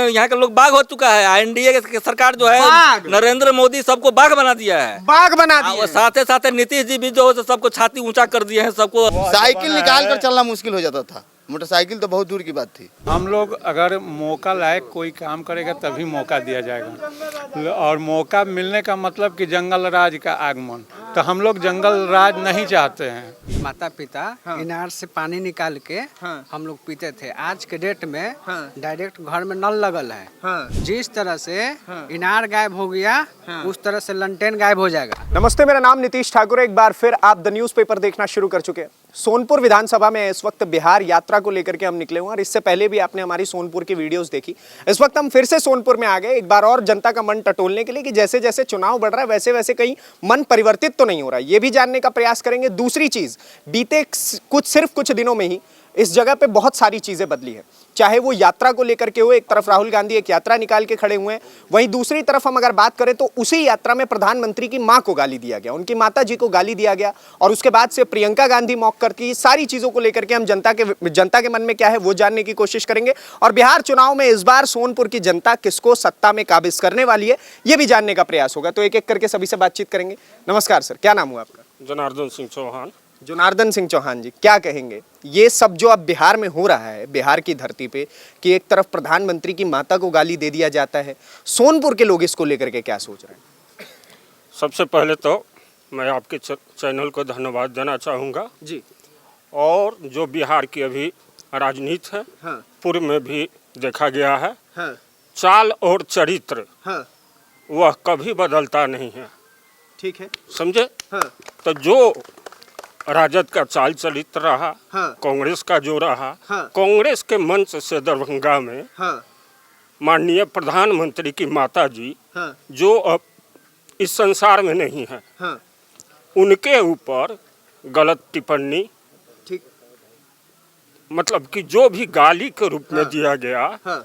यहाँ के लोग बाघ हो चुका है। एनडीए की सरकार जो है, नरेंद्र मोदी सबको बाघ बना दिया है, बाघ बना दिया। साथ साथ नीतीश जी भी जो सबको छाती ऊंचा कर दिए हैं सबको। साइकिल निकाल कर चलना मुश्किल हो जाता था, मोटरसाइकिल तो बहुत दूर की बात थी। हम लोग अगर मौका लायक कोई काम करेगा तभी मौका दिया जाएगा, और मौका मिलने का मतलब कि जंगल राज का आगमन, तो हम लोग जंगल राज नहीं चाहते हैं। माता पिता इनार से पानी निकाल के हम लोग पीते थे। आज के डेट में डायरेक्ट घर में नल लगल है। जिस तरह से इनार गायब हो गया, उस तरह से लंटेन गायब हो जाएगा। नमस्ते, मेरा नाम नीतीश ठाकुर है। एक बार फिर आप द न्यूज़ पेपर देखना शुरू कर चुके हैं। सोनपुर विधानसभा में इस वक्त बिहार यात्रा को लेकर के हम निकले हुए हैं, और इससे पहले भी आपने हमारी सोनपुर की वीडियोस देखी। इस वक्त हम फिर से सोनपुर में आ गए, एक बार और जनता का मन टटोलने के लिए कि जैसे जैसे चुनाव बढ़ रहा है वैसे वैसे कहीं मन परिवर्तित तो नहीं हो रहा है, ये भी जानने का प्रयास करेंगे। दूसरी चीज, बीते सिर्फ कुछ दिनों में ही इस जगह पे बहुत सारी चीजें बदली है, चाहे वो यात्रा को लेकर के हो। एक तरफ राहुल गांधी एक यात्रा निकाल के खड़े हुए हैं, वहीं दूसरी तरफ हम अगर बात करें तो उसी यात्रा में प्रधानमंत्री की मां को गाली दिया गया, उनकी माता जी को गाली दिया गया, और उसके बाद से प्रियंका गांधी मौक करके सारी चीजों को लेकर के हम जनता के मन में क्या है वो जानने की कोशिश करेंगे। और बिहार चुनाव में इस बार सोनपुर की जनता किसको सत्ता में काबिज करने वाली है, ये भी जानने का प्रयास होगा। तो एक एक करके सभी से बातचीत करेंगे। नमस्कार सर, क्या नाम हुआ आपका? जनार्दन सिंह चौहान। जनार्दन सिंह चौहान जी, क्या कहेंगे ये सब जो अब बिहार में हो रहा है, बिहार की धरती पे, कि एक तरफ प्रधानमंत्री की माता को गाली दे दिया जाता है, सोनपुर के लोग इसको लेकर के क्या सोच रहे हैं? सबसे पहले तो मैं आपके चैनल को धन्यवाद देना चाहूँगा जी। और जो बिहार की अभी राजनीति है, पूर्व में भी देखा गया है, चाल और चरित्र वह कभी बदलता नहीं है। ठीक है, समझे? तो जो राजद का चाल चरित्र रहा, कांग्रेस का जो रहा, कांग्रेस के मंच से दरभंगा में माननीय प्रधानमंत्री की माता जी जो अब इस संसार में नहीं है, उनके ऊपर गलत टिप्पणी, ठीक, मतलब कि जो भी गाली के रूप में दिया गया,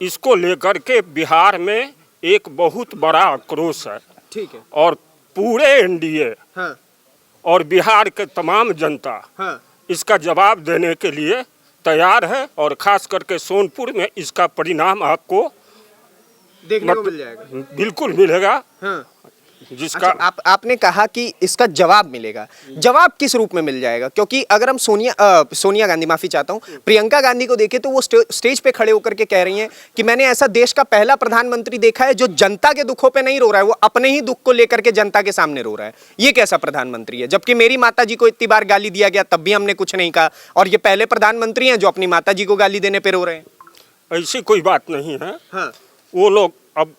इसको लेकर के बिहार में एक बहुत बड़ा आक्रोश है। ठीक है। और पूरे एनडीए और बिहार के तमाम जनता इसका जवाब देने के लिए तैयार है, और खास करके सोनपुर में इसका परिणाम आपको देखने को मिल जाएगा। बिल्कुल मिलेगा। जिसका अच्छा, आपने कहा कि इसका जवाब मिलेगा, जवाब किस रूप में मिल जाएगा? क्योंकि अगर हम सोनिया गांधी, माफी चाहता हूं, प्रियंका गांधी को देखें तो वो स्टेज पे खड़े होकर के कह रही हैं कि मैंने ऐसा देश का पहला प्रधानमंत्री देखा है जो जनता के दुखों पे नहीं रो रहा है, वो अपने ही दुख को लेकर के जनता के सामने रो रहा है। ये कैसा प्रधानमंत्री है? जबकि मेरी माता जी को इतनी बार गाली दिया गया तब भी हमने कुछ नहीं कहा, और ये पहले प्रधानमंत्री हैं जो अपनी माता जी को गाली देने पे रो रहे हैं। ऐसी कोई बात नहीं है। वो लोग अब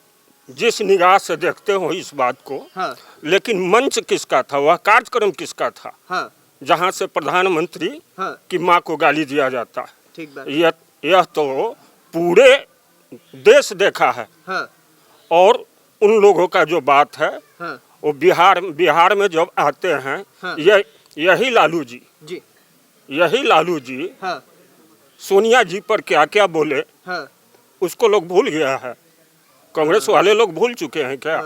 जिस निगाह से देखते हो इस बात को, लेकिन मंच किसका था, वह कार्यक्रम किसका था, जहां से प्रधानमंत्री की मां को गाली दिया जाता है, यह तो पूरे देश देखा है। और उन लोगों का जो बात है वो बिहार में जब आते हैं, यही लालू जी सोनिया जी पर क्या क्या बोले, उसको लोग भूल गया है। कांग्रेस वाले लोग भूल चुके हैं क्या?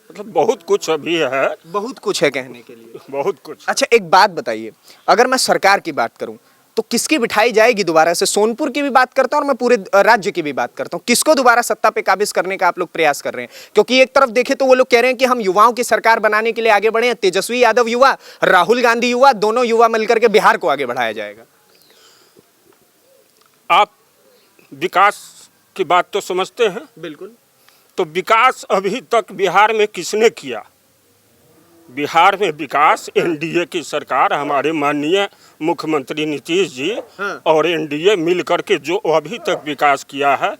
मतलब बहुत कुछ अभी है, बहुत कुछ है कहने के लिए, बहुत कुछ। अच्छा, एक बात बताइए, अगर मैं सरकार की बात करूं तो किसकी बिठाई जाएगी दोबारा से? सोनपुर की भी बात करता हूं और मैं पूरे राज्य की भी बात करता हूं। किसको दोबारा सत्ता पे काबिज करने का आप लोग प्रयास कर रहे हैं? क्योंकि एक तरफ देखें तो वो लोग कह रहे हैं कि हम युवाओं की सरकार बनाने के लिए आगे बढ़े हैं, तेजस्वी यादव युवा, राहुल गांधी युवा, दोनों युवा मिलकर के बिहार को आगे बढ़ाया जाएगा। आप विकास की बात तो समझते हैं। बिल्कुल। तो विकास अभी तक बिहार में किसने किया? बिहार में विकास एनडीए की सरकार, हमारे माननीय मुख्यमंत्री नीतीश जी और एनडीए मिलकर के जो अभी तक विकास किया है,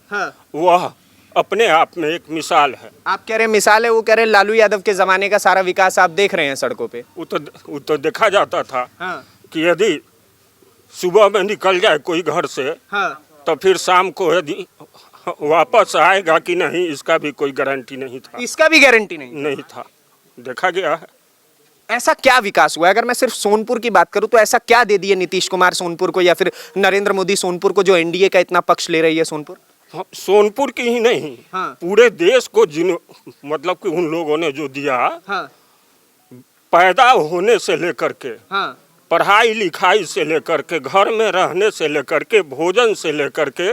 वह अपने आप में एक मिसाल है। आप कह रहे हैं मिसाल है, वो कह रहे हैं लालू यादव के जमाने का सारा विकास आप देख रहे हैं सड़कों पे। वो तो देखा जाता था कि यदि सुबह में निकल जाए कोई घर से, तो फिर शाम को यदि वापस आएगा कि नहीं, इसका भी कोई गारंटी नहीं था। इसका भी गारंटी नहीं था, देखा गया है। ऐसा क्या विकास हुआ है? अगर मैं सिर्फ सोनपुर की बात करूं तो ऐसा क्या दे दिए नीतीश कुमार सोनपुर को, या फिर नरेंद्र मोदी सोनपुर को, जो एनडीए का इतना पक्ष ले रही है सोनपुर? सोनपुर की ही नहीं, पूरे देश को मतलब कि उन लोगों ने जो दिया, पैदा होने से लेकर के पढ़ाई लिखाई से लेकर के, घर में रहने से लेकर के, भोजन से लेकर के,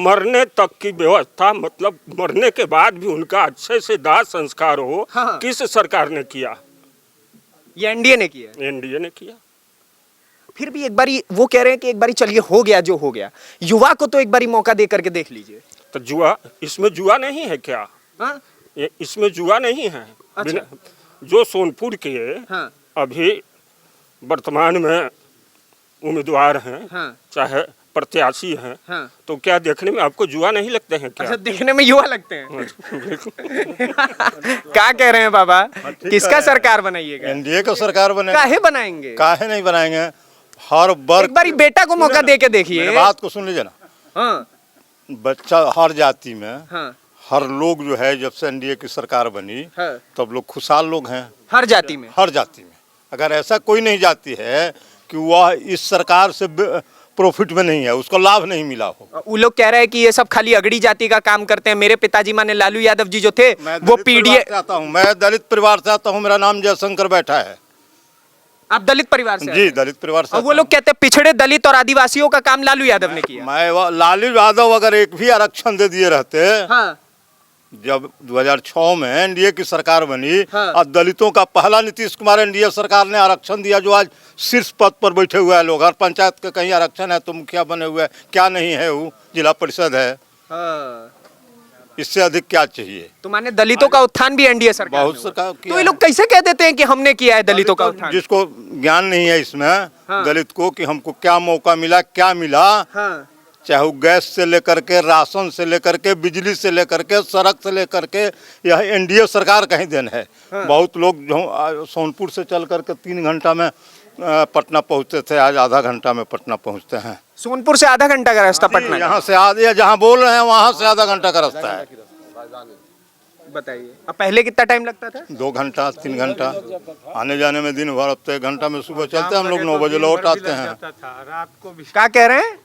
मरने तक की व्यवस्था, मतलब मरने के बाद भी उनका अच्छे से दाह संस्कार हो, किस सरकार ने किया? ये एनडीए ने किया। एनडीए ने किया। फिर भी एक बारी वो कह रहे हैं कि एक बारी चलिए हो गया जो हो गया, युवा को तो एक बारी मौका दे करके देख लीजिए। तो जुआ, इसमें जुआ नहीं है क्या? इसमें जुआ नहीं है। अच्छा। जो सोनपुर के अभी वर्तमान में उम्मीदवार हैं, चाहे प्रत्याशी हैं, तो क्या देखने में आपको जुआ नहीं लगते हैं क्या? अच्छा, देखने में युवा लगते हैं। क्या कह रहे हैं बाबा, किसका सरकार बनाइएगा? एनडीए का सरकार बने। काहे बनाएंगे? काहे नहीं बनाएंगे? हर वर्ग, एक बारी बेटा को मौका दे के देखिए। मेरी बात को सुन लीजिए ना। बच्चा हर जाति में, हर लोग जो है, जब से एनडीए की सरकार बनी तब लोग खुशहाल लोग हैं। हर जाति में, हर जाति में। अगर ऐसा कोई नहीं जाति है कि वह इस सरकार से प्रॉफिट में नहीं है, उसको लाभ नहीं मिला हो। वो लोग कह रहे हैं कि ये सब खाली अगड़ी जाति का काम करते हैं। मेरे पिताजी माने लालू यादव जी जो थे वो पीडीए। आता हूँ, मैं दलित परिवार से आता हूँ, मेरा नाम जयशंकर बैठा है। आप दलित परिवार से? जी, दलित परिवार से। वो लोग कहते हैं पिछड़े दलित और आदिवासियों का काम लालू यादव ने किया। लालू यादव अगर एक भी आरक्षण दे दिए रहते, जब 2006 में एनडीए की सरकार बनी और दलितों का पहला नीतीश कुमार एनडीए सरकार ने आरक्षण दिया, जो आज शीर्ष पद पर बैठे हुए हैं लोग। हर पंचायत का कहीं आरक्षण है तो मुखिया बने हुए हैं, क्या नहीं है, वो जिला परिषद है। इससे अधिक क्या चाहिए? तो माने दलितों का उत्थान भी एनडीए सरकार बहुत सरकार। तो ये लोग कैसे कह देते हैं कि हमने किया है दलितों का उत्थान? जिसको ज्ञान नहीं है इसमें, दलित को, कि हमको क्या मौका मिला, क्या मिला, चाहे वो गैस से लेकर के, राशन से लेकर के, बिजली से लेकर के, सड़क से लेकर के, यह एनडीए सरकार का ही देन है। बहुत लोग जो सोनपुर से चल करके 3 घंटा में पटना पहुंचते थे, आज आधा घंटा में पटना पहुंचते हैं। सोनपुर से आधा घंटा का रास्ता पटना? यहाँ से आधे, जहाँ बोल रहे हैं वहाँ से आधा घंटा का रास्ता है। बताइए, अब पहले कितना टाइम लगता था? 2 घंटा 3 घंटा आने जाने में, दिन भर। अब तो 1 घंटा में सुबह चलते हैं हम लोग, 9 बजे लौट आते हैं। रात को भी क्या कह रहे हैं?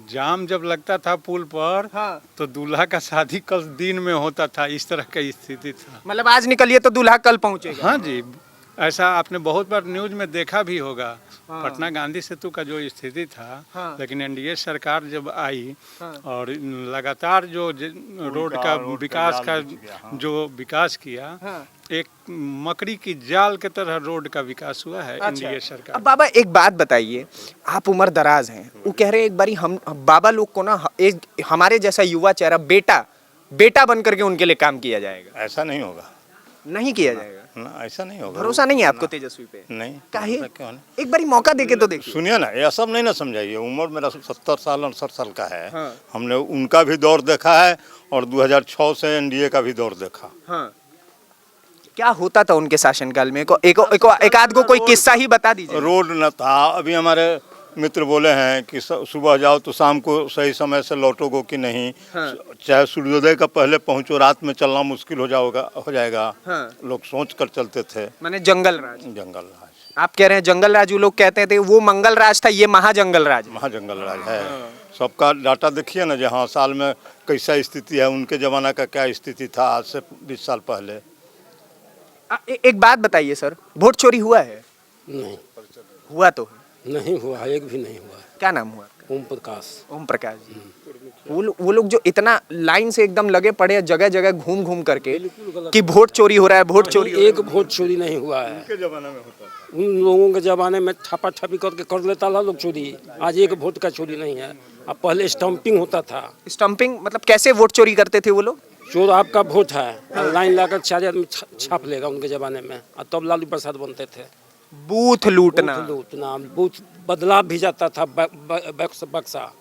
जाम जब लगता था पुल पर, तो दूल्हा का शादी कल दिन में होता था, इस तरह की स्थिति था। मतलब आज निकलिए तो दूल्हा कल पहुंचेगा? हाँ जी, ऐसा आपने बहुत बार न्यूज में देखा भी होगा। पटना गांधी सेतु का जो स्थिति था, लेकिन एनडीए सरकार जब आई और लगातार जो रोड का विकास का जो विकास किया, एक मकड़ी की जाल के तरह रोड का विकास हुआ है। एनडीए सरकार। अब बाबा एक बात बताइए, आप उम्र दराज हैं, वो कह रहे हैं एक बारी हम बाबा लोग को ना एक हमारे जैसा युवा चेहरा बेटा बन करके उनके लिए काम किया जाएगा। ऐसा नहीं होगा। नहीं किया जाएगा ना, ऐसा नहीं होगा। भरोसा नहीं है आपको तेजस्वी पे? नहीं। काहे? क्यों नहीं? एक बारी मौका देके तो देखिए। सुनिए ना, ये सब नहीं ना समझाइए। उम्र मेरा 70 साल 68 साल का है। हमने उनका भी दौर देखा है और 2006 से एनडीए का भी दौर देखा। क्या होता था उनके शासनकाल में? एक आध को कोई किस्सा ही बता दीजिए। रोड न था। अभी हमारे मित्र बोले हैं कि सुबह जाओ तो शाम को सही समय से लौटोगे कि नहीं। चाहे सूर्योदय का पहले पहुंचो, रात में चलना मुश्किल हो जाएगा। लोग सोच कर चलते थे। माने जंगल राज। जंगल राज आप कह रहे हैं जंगल राज, वो लोग कहते थे वो मंगल राज था, ये महाजंगल राज। महाजंगल राज है। सबका डाटा देखिए ना, जहाँ साल में कैसा स्थिति है, उनके जमाना का क्या स्थिति था आज से 20 साल पहले। एक बात बताइए सर, वोट चोरी हुआ है? नहीं हुआ तो नहीं हुआ, एक भी नहीं हुआ। क्या नाम हुआ? ओम प्रकाश। ओम प्रकाश जी। वो लोग जो इतना लाइन से एकदम लगे पड़े हैं जगह जगह घूम घूम करके कि वोट चोरी हो रहा है, वोट चोरी। एक वोट चोरी नहीं हुआ है। उनके जमाने में होता था। उन लोगों के जमाने में छापा छापी करके कर लेता था लोग चोरी। आज एक वोट का चोरी नहीं है। अब पहले स्टम्पिंग होता था। स्टम्पिंग मतलब कैसे वोट चोरी करते थे वो लोग? चोर आपका वोट है, लाइन लाकर 4 आदमी छाप लेगा उनके जमाने में, और तब लालू प्रसाद बनते थे। बूथ लूटना। बूथ बदलाव भी जाता था, बक्सा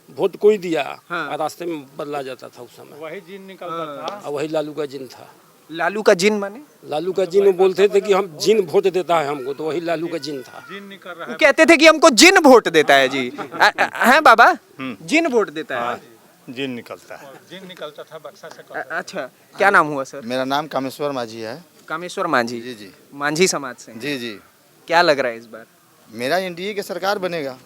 वोट कोई दिया और रास्ते में बदला जाता था उस समय। वही जिन निकलता था और वही लालू का जिन था। लालू का जिन माने? लालू का जिन बोलते थे कि हम जिन वोट देता है हमको, तो वही लालू का जिन था। जिन निकल रहा वो कहते थे कि हमको जिन वोट देता है जी। हैं बाबा? जिन वोट देता है। जिन निकलता है। जिन निकलता था बक्सा से। अच्छा, क्या नाम हुआ सर? मेरा नाम कामेश्वर माझी है। कामेश्वर मांझी। जी जी। मांझी समाज से। जी जी। क्या लग रहा है इस बार? मेरा एनडीए की सरकार बनेगा।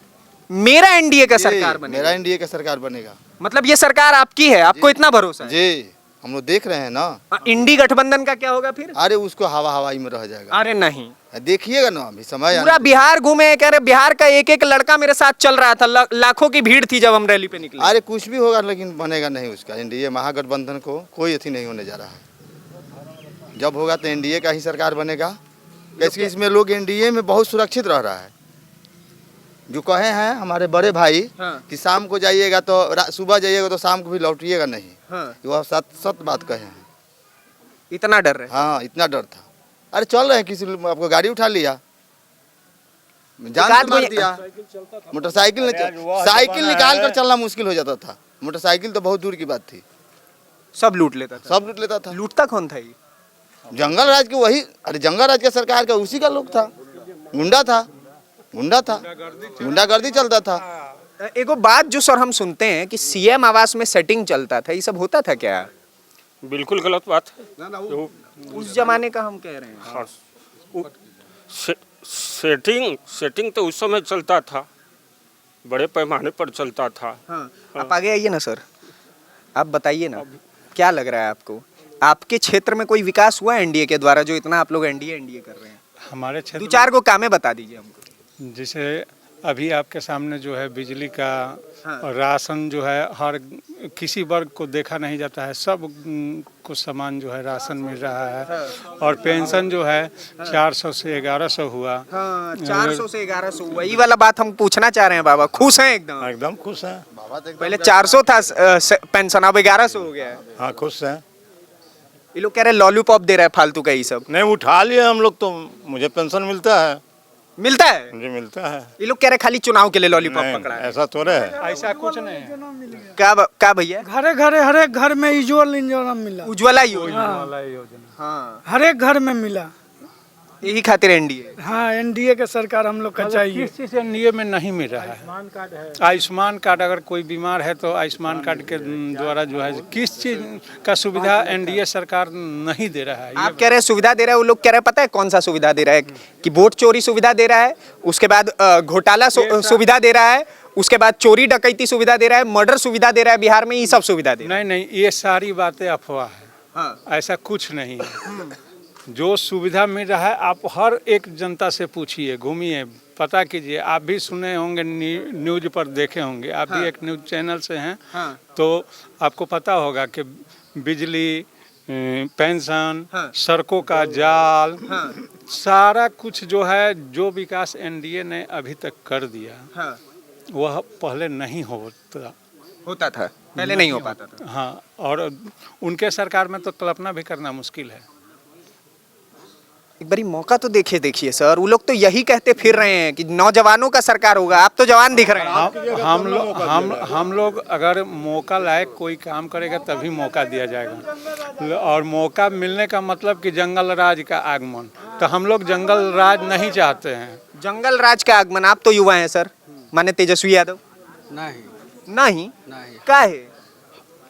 मेरा एनडीए का सरकार बनेगा? मेरा एनडीए का सरकार बनेगा। मतलब ये सरकार आपकी है, आपको इतना भरोसा है? जी, हम लोग देख रहे हैं ना। इंडी गठबंधन का क्या होगा फिर? अरे उसको हवा हवाई में रह जाएगा। अरे नहीं, देखिएगा ना, अभी समय पूरा बिहार घूमे, कह रहे बिहार का एक एक लड़का मेरे साथ चल रहा था, लाखों की भीड़ थी जब हम रैली पे निकले। अरे कुछ भी होगा लेकिन बनेगा नहीं उसका। एनडीए महागठबंधन को कोई अथी नहीं होने जा रहा है। जब होगा तो एनडीए का ही सरकार बनेगा। कैसे इसमें लोग एनडीए में बहुत सुरक्षित रह रहा है। जो कहे हैं हमारे बड़े भाई कि शाम को जाइएगा तो सुबह जाइएगा तो शाम को भी लौटिएगा नहीं, वह सत बात कहे हैं। इतना डर रहे? हाँ, इतना डर था। अरे चल रहे हैं, किसी आपको गाड़ी उठा लिया, जान से मार दिया। मोटरसाइकिल साइकिल निकाल कर चलना मुश्किल हो जाता था। मोटरसाइकिल तो बहुत दूर की बात थी। सब लूट लेता था। सब लूट लेता था। लूटता कौन था ये? जंगल राज के वही। अरे जंगल राज के सरकार का उसी का लोग था। गुंडा था, गुंडागर्दी चलता था। एगो बात जो सर हम सुनते हैं कि सीएम आवास में सेटिंग चलता था, ये सब होता था क्या? बिल्कुल गलत बात है। तो उस जमाने का हम कह रहे हैं। हाँ, सेटिंग तो उस समय चलता था, बड़े पैमाने पर चलता था। हाँ, आप आगे आइए ना सर, आप बताइए ना क्या लग रहा है आपको? आपके क्षेत्र में कोई विकास हुआ एनडीए के द्वारा, जो इतना आप लोग एनडीए कर रहे हैं? हमारे दो क्षेत्र चार को कामें बता दीजिए हमको। जैसे अभी आपके सामने जो है बिजली का और राशन जो है हर किसी वर्ग को देखा नहीं जाता है, सब को समान जो है राशन मिल रहा है। और पेंशन जो है 400 से 1100 हुआ। हाँ, 400 से 1100 वही वाला बात हम पूछना चाह रहे हैं। बाबा खुश हैं एकदम? एकदम खुश हैं। पहले 400 था पेंशन, अब 1100 हो गया है। हाँ खुश हैं। ये लोग कह रहे लॉलीपॉप दे रहा है फालतू का, ये सब नहीं उठा लिए हम लोग तो, मुझे पेंशन मिलता है। मिलता है? मुझे मिलता है। ये लोग कह रहे खाली चुनाव के लिए लॉलीपॉप नहीं, पकड़ा है। ऐसा थोड़े है। ऐसा कुछ नहीं है। क्या भैया? घरे घरे हर एक घर में उज्ज्वला मिला। उज्ज्वला योजना? योजना हाँ, हर एक घर में मिला। यही खातिर एनडीए। हाँ, एनडीए के सरकार हम लोग का चाहिए। किस चीज़ एनडीए में नहीं मिल रहा है। आयुष्मान कार्ड, अगर कोई बीमार है तो आयुष्मान कार्ड के द्वारा जो है किस चीज़ का सुविधा एनडीए सरकार नहीं दे रहा है। आप कह रहे हैं सुविधा दे रहा है, वो लोग कह रहे हैं पता है कौन सा सुविधा दे रहा है? कि वोट चोरी सुविधा दे रहा है, उसके बाद घोटाला सुविधा दे रहा है, उसके बाद चोरी डकैती सुविधा दे रहा है, मर्डर सुविधा दे रहा है बिहार में, ये सब सुविधा दे रहा है। नहीं, ये सारी बातें अफवाह है। ऐसा कुछ नहीं है। जो सुविधा मिल रहा है आप हर एक जनता से पूछिए, घूमिए, पता कीजिए। आप भी सुने होंगे, न्यूज़ पर देखे होंगे, आप भी एक न्यूज़ चैनल से हैं, तो आपको पता होगा कि बिजली, पेंशन, सड़कों का जाल, सारा कुछ जो है, जो विकास एनडीए ने अभी तक कर दिया वह पहले नहीं होता था, पहले नहीं हो पाता था। हाँ, और उनके सरकार में तो कल्पना भी करना मुश्किल है। एक बारी मौका तो देखिए सर, वो लोग तो यही कहते फिर रहे हैं कि नौजवानों का सरकार होगा। आप तो जवान दिख रहे हैं। हम लोग अगर मौका लायक कोई काम करेगा तभी मौका दिया जाएगा। और मौका मिलने का मतलब कि जंगल राज का आगमन, तो हम लोग जंगल राज नहीं चाहते हैं। जंगल राज का आगमन? आप तो युवा हैं सर, माने तेजस्वी यादव? नहीं काहे?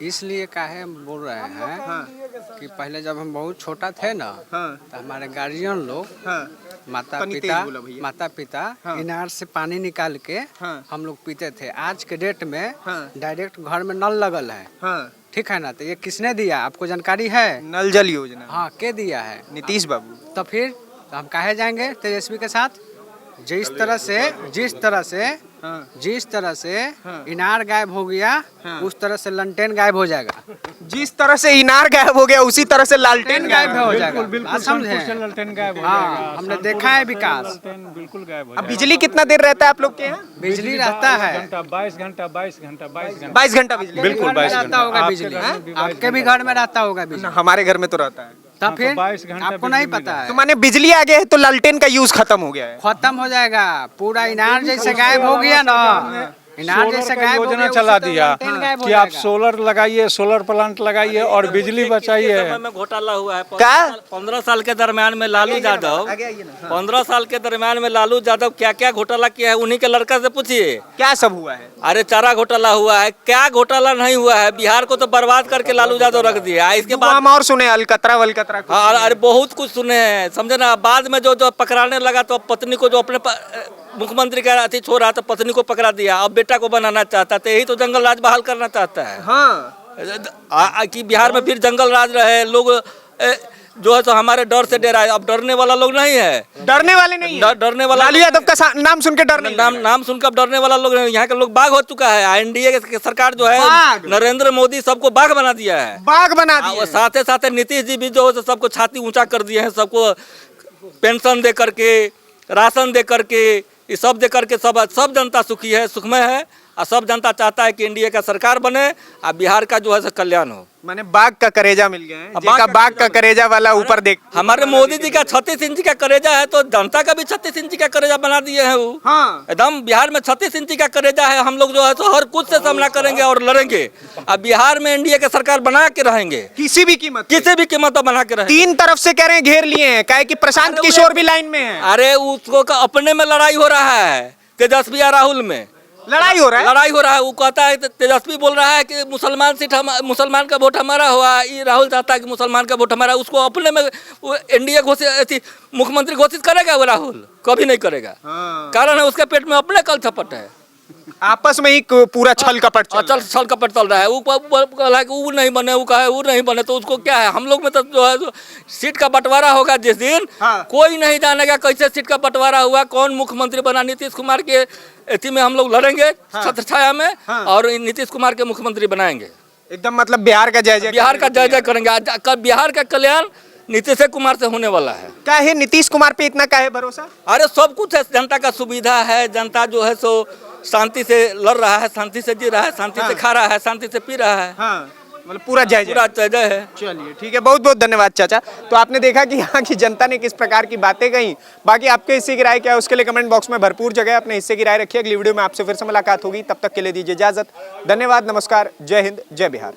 इसलिए काहे बोल रहे हैं कि पहले जब हम बहुत छोटा थे ना, तो हमारे गार्जियन लोग, माता पिता इनार से पानी निकाल के हम लोग पीते थे। आज के डेट में डायरेक्ट घर में नल लगल है, ठीक है ना? तो ये किसने दिया, आपको जानकारी है? नल जल योजना। हाँ, के दिया है? नीतीश बाबू। तो फिर हम काहे जाएंगे तेजस्वी के साथ? जिस तरह से इनार गायब हो गया, उस तरह से ललटेन गायब हो जाएगा। जिस तरह से इनार गायब हो गया, उसी तरह से लालटेन गायब हो जाएगा। बिल्कुल ललटेन गायब हो जाएगा। हमने देखा है विकास। बिल्कुल गायब हो अब बिजली कितना देर रहता है आप लोग के यहाँ? बिजली रहता है 22 घंटा 22 घंटा 22 घंटा बिजली? बिल्कुल 22 रहता होगा बिजली। आपके भी घर में रहता होगा बिजली? हमारे घर में तो रहता है। तब फिर 22 घंटा आपको नहीं पता है? तो माने बिजली आ गया है तो लालटेन का यूज खत्म हो गया है? खत्म हो जाएगा। पूरा इनार जैसे गायब हो गया ना, इनार जैसे गायब हो योजना गया, चला उसी तरह दिया ललटेन गायब हो कि आप जाएगा। सोलर लगाइए, सोलर प्लांट लगाइए और बिजली बचाइए। समय में घोटाला हुआ है। क्या? 15 साल के दरमियान में लालू यादव, 15 साल के दरमियान में लालू यादव क्या क्या घोटाला किया है, उन्हीं के लड़का से पूछिए क्या सब हुआ है। अरे चारा घोटाला हुआ है, क्या घोटाला नहीं हुआ है? बिहार को तो बर्बाद करके लालू यादव रख दिया। इसके बाद हम और सुने अलकतरा वलकतरा। हाँ, अरे बहुत कुछ सुने हैं, समझे ना। बाद में जो पकड़ाने लगा तो पत्नी को, जो अपने मुख्यमंत्री का अथी छोड़ा तो पत्नी को पकड़ा दिया, अब बेटा को बनाना चाहता है। तो यही तो जंगल राज बहाल करना चाहता है। हाँ, कि बिहार में फिर जंगल राज रहे, लोग जो है तो हमारे डर से डरा है। अब डरने वाला लोग नहीं है, डरने वाले नहीं है। डरने वाला लालू यादव का नाम सुन के डर नहीं नाम सुनकर डरने वाला लोग नहीं। यहाँ के लोग बाघ हो चुका है। एनडीए की सरकार जो है, नरेंद्र मोदी सबको बाघ बना दिया है, बाघ बना दिया। साथ साथ नीतीश जी भी जो है सबको छाती ऊंचा कर दिए हैं, सबको पेंशन दे करके, राशन दे करके, ये सब दे करके सब जनता सुखी है, सुखमय है, और सब जनता चाहता है कि एनडीए का सरकार बने और बिहार का जो है कल्याण हो। माने बाघ का करेजा मिल गया है, जेका बाघ का करेजा वाला ऊपर देख। हमारे मोदी जी का 36 इंच का करेजा है, तो जनता का भी 36 इंच का करेजा बना दिए हैं वो। हाँ। एकदम बिहार में 36 इंच का करेजा है। हम लोग जो है तो हर कुछ से सामना करेंगे और लड़ेंगे। अब बिहार में एनडीए की सरकार बना के रहेंगे, किसी भी कीमत पे। किसी भी कीमत पर बना के रहेंगे। 3 तरफ से कह रहे हैं घेर लिए हैं, काहे कि प्रशांत किशोर भी लाइन में है। अरे उसको अपने में लड़ाई हो रहा है, तेजस्वी और राहुल में लड़ाई हो रहा है। लड़ाई हो रहा है। वो कहता है, तेजस्वी बोल रहा है कि मुसलमान का वोट हमारा हुआ, ये राहुल चाहता है कि मुसलमान का वोट हमारा। उसको अपने में एनडीए घोषित मुख्यमंत्री घोषित करेगा वो राहुल? कभी नहीं करेगा। कारण है उसके पेट में अपने कल छपट है, आपस में ही पूरा छल कपट छल कपट चल रहा है। वो कहा कि वो नहीं बने, वो कहा वो नहीं बने, तो उसको क्या है? हम लोग में तो जो है सीट का बंटवारा होगा जिस दिन, कोई नहीं जानेगा कैसे सीट का बंटवारा हुआ, कौन मुख्यमंत्री बना। नीतीश कुमार के एथी में हम लोग लड़ेंगे छत्र छाया में, और नीतीश कुमार के मुख्यमंत्री बनाएंगे। एकदम मतलब बिहार का जय जय करेंगे। बिहार का कल्याण नीतीश कुमार से होने वाला है। क्या है नीतीश कुमार पे इतना क्या है भरोसा? अरे सब कुछ है, जनता का सुविधा है, जनता जो है सो शांति से लड़ रहा है, शांति से जी रहा है, शांति से खा रहा है, शांति से पी रहा है। मतलब पूरा जय जय है। चलिए ठीक है, बहुत बहुत धन्यवाद चाचा। तो आपने देखा कि यहाँ की जनता ने किस प्रकार की बातें कही। बाकी आपके हिस्से की राय क्या है उसके लिए कमेंट बॉक्स में भरपूर जगह है, अपने हिस्से की राय रखिए। अगली वीडियो में आपसे फिर से मुलाकात होगी, तब तक के लिए दीजिए इजाजत। धन्यवाद, नमस्कार, जय हिंद, जय बिहार।